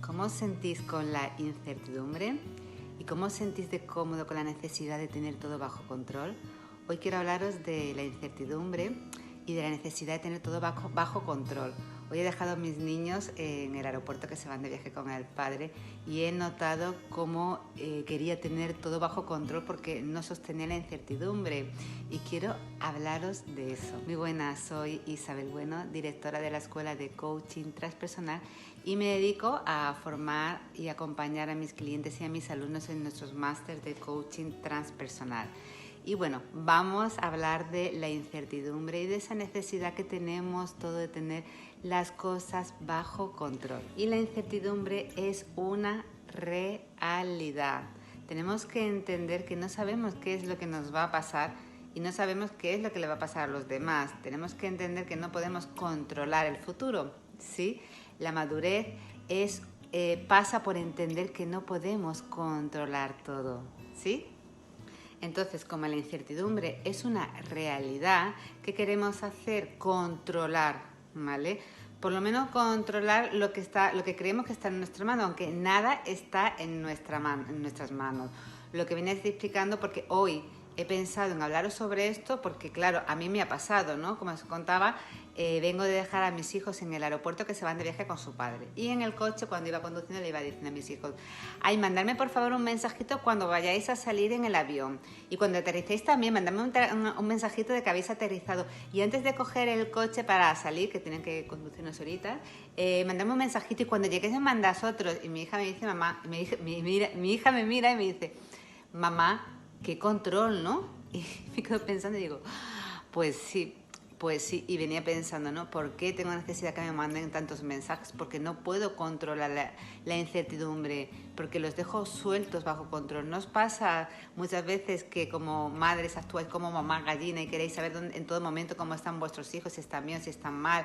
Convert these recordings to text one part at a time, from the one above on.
¿Cómo os sentís con la incertidumbre? ¿Y cómo os sentís de cómodo con la necesidad de tener todo bajo control? Hoy quiero hablaros de la incertidumbre y de la necesidad de tener todo bajo control. Hoy he dejado a mis niños en el aeropuerto que se van de viaje con el padre y he notado cómo quería tener todo bajo control porque no sostenía la incertidumbre y quiero hablaros de eso. Muy buenas, soy Isabel Bueno, directora de la Escuela de Coaching Transpersonal y me dedico a formar y acompañar a mis clientes y a mis alumnos en nuestros másteres de coaching transpersonal. Y bueno, vamos a hablar de la incertidumbre y de esa necesidad que tenemos todo de tener las cosas bajo control. Y la incertidumbre es una realidad. Tenemos que entender que no sabemos qué es lo que nos va a pasar y no sabemos qué es lo que le va a pasar a los demás. Tenemos que entender que no podemos controlar el futuro, ¿sí? La madurez pasa por entender que no podemos controlar todo, ¿sí? Entonces, como la incertidumbre es una realidad, ¿qué queremos hacer? Controlar, ¿vale? Por lo menos controlar lo que creemos que está en nuestra mano, aunque nada está en nuestras manos. Lo que viene explicando, porque hoy he pensado en hablaros sobre esto, porque claro, a mí me ha pasado, ¿no? Como os contaba, vengo de dejar a mis hijos en el aeropuerto que se van de viaje con su padre. Y en el coche, cuando iba conduciendo, le iba diciendo a mis hijos, ay, mandadme por favor un mensajito cuando vayáis a salir en el avión. Y cuando aterricéis también, mandadme un mensajito de que habéis aterrizado. Y antes de coger el coche para salir, que tienen que conducir unas horitas, mandadme un mensajito y cuando lleguéis me mandáis otro. Y mi hija me dice, mamá, mi hija me mira y me dice, mamá, qué control, ¿no? Y me quedo pensando y digo, pues sí, y venía pensando, ¿no? ¿Por qué tengo necesidad que me manden tantos mensajes? Porque no puedo controlar la incertidumbre, porque los dejo sueltos bajo control. ¿No os pasa muchas veces que como madres actuáis como mamá gallina y queréis saber en todo momento cómo están vuestros hijos, si están bien, si están mal?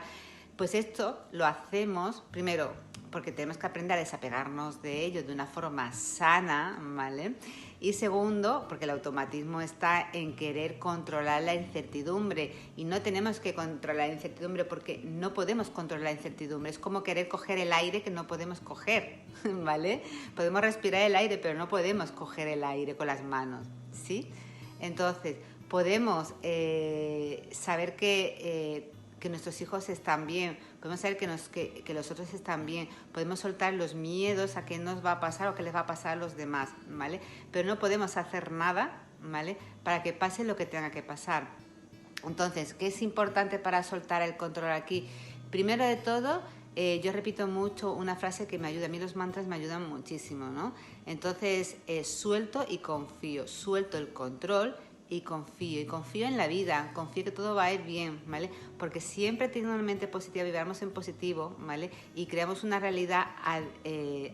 Pues esto lo hacemos, primero, porque tenemos que aprender a desapegarnos de ellos de una forma sana, ¿vale? Y segundo, porque el automatismo está en querer controlar la incertidumbre y no tenemos que controlar la incertidumbre porque no podemos controlar la incertidumbre. Es como querer coger el aire que no podemos coger, ¿vale? Podemos respirar el aire, pero no podemos coger el aire con las manos, ¿sí? Entonces, podemos saber que nuestros hijos están bien, podemos saber que los otros están bien, podemos soltar los miedos a qué nos va a pasar o qué les va a pasar a los demás, ¿vale? Pero no podemos hacer nada, ¿vale? Para que pase lo que tenga que pasar. Entonces, ¿qué es importante para soltar el control aquí? Primero de todo, yo repito mucho una frase que me ayuda, a mí los mantras me ayudan muchísimo, ¿no? Entonces, suelto y confío, suelto el control y confío en la vida, confío que todo va a ir bien, ¿vale? Porque siempre teniendo una mente positiva, vibramos en positivo, ¿vale? Y creamos una realidad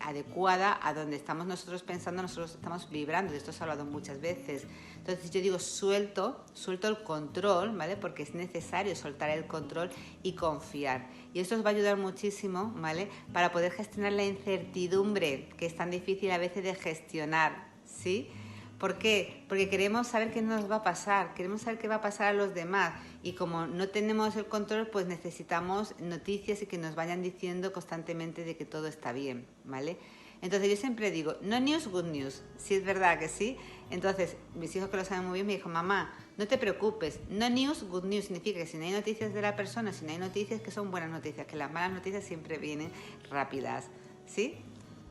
adecuada a donde estamos nosotros pensando, nosotros estamos vibrando, de esto se ha hablado muchas veces. Entonces yo digo suelto el control, ¿vale? Porque es necesario soltar el control y confiar. Y esto os va a ayudar muchísimo, ¿vale? Para poder gestionar la incertidumbre, que es tan difícil a veces de gestionar, ¿sí? ¿Por qué? Porque queremos saber qué nos va a pasar, queremos saber qué va a pasar a los demás y como no tenemos el control, pues necesitamos noticias y que nos vayan diciendo constantemente de que todo está bien, ¿vale? Entonces yo siempre digo, no news, good news, sí es verdad que sí. Entonces mis hijos que lo saben muy bien me dijo, mamá, no te preocupes, no news, good news, significa que si no hay noticias de la persona, si no hay noticias que son buenas noticias, que las malas noticias siempre vienen rápidas, ¿sí?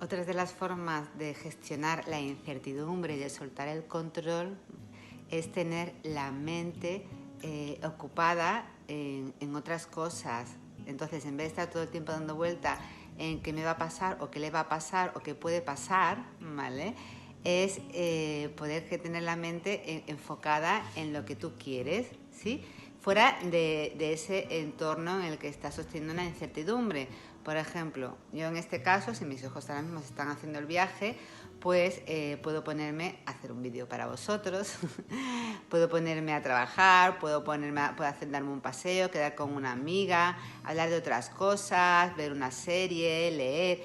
Otras de las formas de gestionar la incertidumbre y de soltar el control es tener la mente ocupada en otras cosas. Entonces, en vez de estar todo el tiempo dando vuelta en qué me va a pasar o qué le va a pasar o qué puede pasar, ¿vale? Es poder tener la mente enfocada en lo que tú quieres, ¿sí? Fuera de ese entorno en el que estás sosteniendo una incertidumbre. Por ejemplo, yo en este caso, si mis hijos ahora mismo están haciendo el viaje, pues puedo ponerme a hacer un vídeo para vosotros, puedo ponerme a trabajar, puedo darme un paseo, quedar con una amiga, hablar de otras cosas, ver una serie, leer,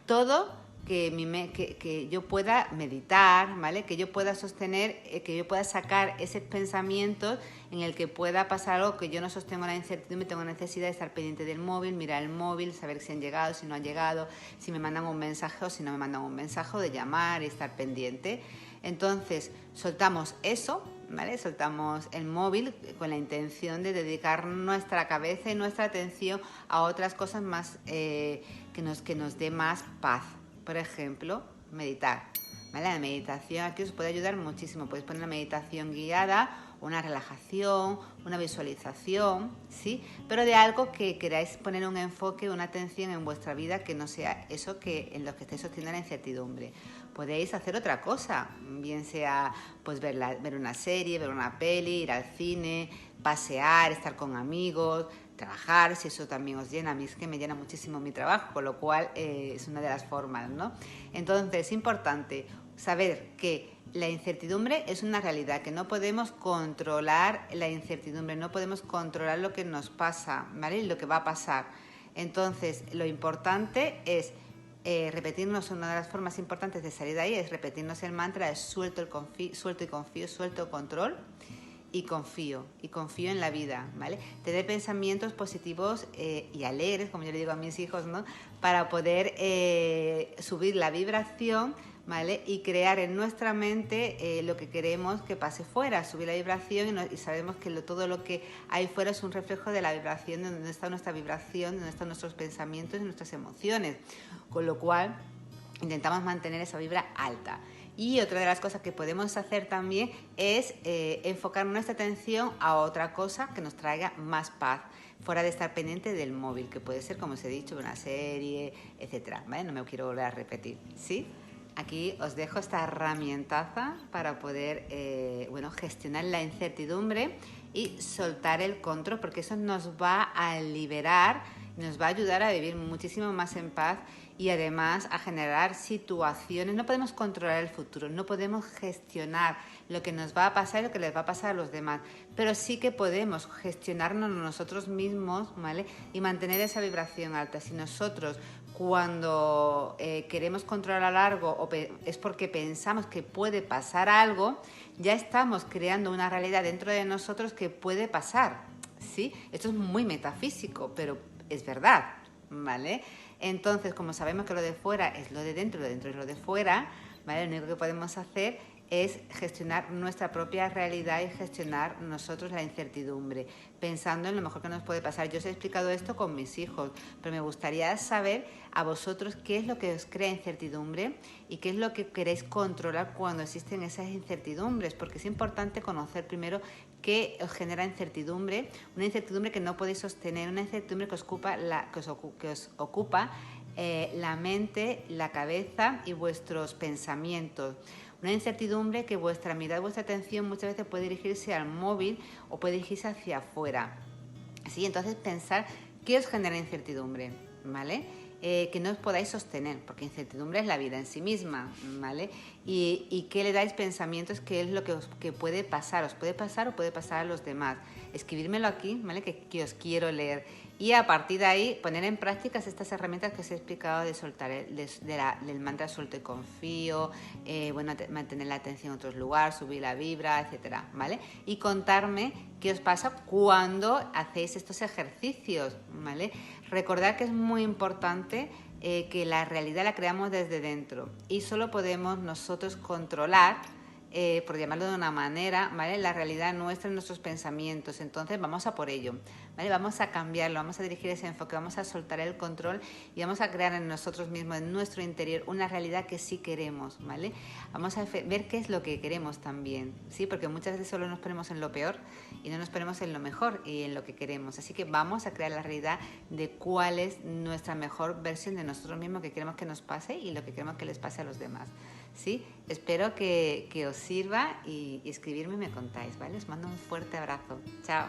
todo que yo pueda meditar, ¿vale? Que yo pueda sostener, que yo pueda sacar esos pensamientos en el que pueda pasar algo que yo no sostengo la incertidumbre, tengo necesidad de estar pendiente del móvil, mirar el móvil, saber si han llegado, si no han llegado, si me mandan un mensaje o si no me mandan un mensaje, de llamar y estar pendiente. Entonces, soltamos eso, ¿vale? Soltamos el móvil con la intención de dedicar nuestra cabeza y nuestra atención a otras cosas más que nos dé más paz. Por ejemplo, meditar, ¿vale? La meditación aquí os puede ayudar muchísimo. Podéis poner una meditación guiada, una relajación, una visualización, ¿sí? Pero de algo que queráis poner un enfoque, una atención en vuestra vida que no sea eso que en lo que estáis sosteniendo la incertidumbre. Podéis hacer otra cosa, bien sea pues ver una serie, ver una peli, ir al cine, pasear, estar con amigos, trabajar, si eso también os llena. A mí es que me llena muchísimo mi trabajo, con lo cual es una de las formas, ¿no? Entonces es importante saber que la incertidumbre es una realidad, que no podemos controlar la incertidumbre, no podemos controlar lo que nos pasa, ¿vale? Y lo que va a pasar. Entonces lo importante es repetirnos, una de las formas importantes de salir de ahí es repetirnos el mantra de suelto y confío, suelto control y confío en la vida, ¿vale? Tener pensamientos positivos y alegres, como yo le digo a mis hijos, ¿no? Para poder subir la vibración, ¿vale? Y crear en nuestra mente lo que queremos que pase fuera, subir la vibración y sabemos que todo lo que hay fuera es un reflejo de la vibración, de donde está nuestra vibración, de donde están nuestros pensamientos y nuestras emociones, con lo cual intentamos mantener esa vibra alta. Y otra de las cosas que podemos hacer también es enfocar nuestra atención a otra cosa que nos traiga más paz, fuera de estar pendiente del móvil, que puede ser, como os he dicho, una serie, etcétera, ¿vale? No me quiero volver a repetir, ¿sí? Aquí os dejo esta herramientaza para poder gestionar la incertidumbre y soltar el control, porque eso nos va a liberar, nos va a ayudar a vivir muchísimo más en paz y además a generar situaciones. No podemos controlar el futuro, no podemos gestionar lo que nos va a pasar y lo que les va a pasar a los demás, pero sí que podemos gestionarnos nosotros mismos, ¿vale? Y mantener esa vibración alta. Si nosotros cuando queremos controlar algo es porque pensamos que puede pasar algo, ya estamos creando una realidad dentro de nosotros que puede pasar, ¿sí? Esto es muy metafísico, pero es verdad, ¿vale? Entonces, como sabemos que lo de fuera es lo de dentro es lo de fuera, ¿vale? Lo único que podemos hacer es gestionar nuestra propia realidad y gestionar nosotros la incertidumbre, pensando en lo mejor que nos puede pasar. Yo os he explicado esto con mis hijos, pero me gustaría saber a vosotros qué es lo que os crea incertidumbre y qué es lo que queréis controlar cuando existen esas incertidumbres, porque es importante conocer primero qué os genera incertidumbre, una incertidumbre que no podéis sostener, una incertidumbre que os ocupa la mente, la cabeza y vuestros pensamientos. Una incertidumbre que vuestra mirada, vuestra atención muchas veces puede dirigirse al móvil o puede dirigirse hacia afuera. ¿Sí? Entonces pensar qué os genera incertidumbre, ¿vale? Que no os podáis sostener, porque incertidumbre es la vida en sí misma, ¿vale? Y qué le dais pensamientos, qué es lo que puede pasar, os puede pasar o puede pasar a los demás. Escribírmelo aquí, ¿vale? Que os quiero leer. Y a partir de ahí poner en práctica estas herramientas que os he explicado de soltar del mantra suelto y confío, mantener la atención en otros lugares, subir la vibra, etcétera, ¿vale? Y contarme qué os pasa cuando hacéis estos ejercicios, ¿vale? Recordad que es muy importante que la realidad la creamos desde dentro y solo podemos nosotros controlar, por llamarlo de una manera, ¿vale? La realidad nuestra en nuestros pensamientos. Entonces vamos a por ello, ¿vale? Vamos a cambiarlo, vamos a dirigir ese enfoque, vamos a soltar el control y vamos a crear en nosotros mismos, en nuestro interior, una realidad que sí queremos, ¿vale? Vamos a ver qué es lo que queremos también, ¿sí? Porque muchas veces solo nos ponemos en lo peor y no nos ponemos en lo mejor y en lo que queremos. Así que vamos a crear la realidad de cuál es nuestra mejor versión de nosotros mismos que queremos que nos pase y lo que queremos que les pase a los demás, ¿sí? Espero que os sirva y escribirme y me contáis, ¿vale? Os mando un fuerte abrazo. Chao.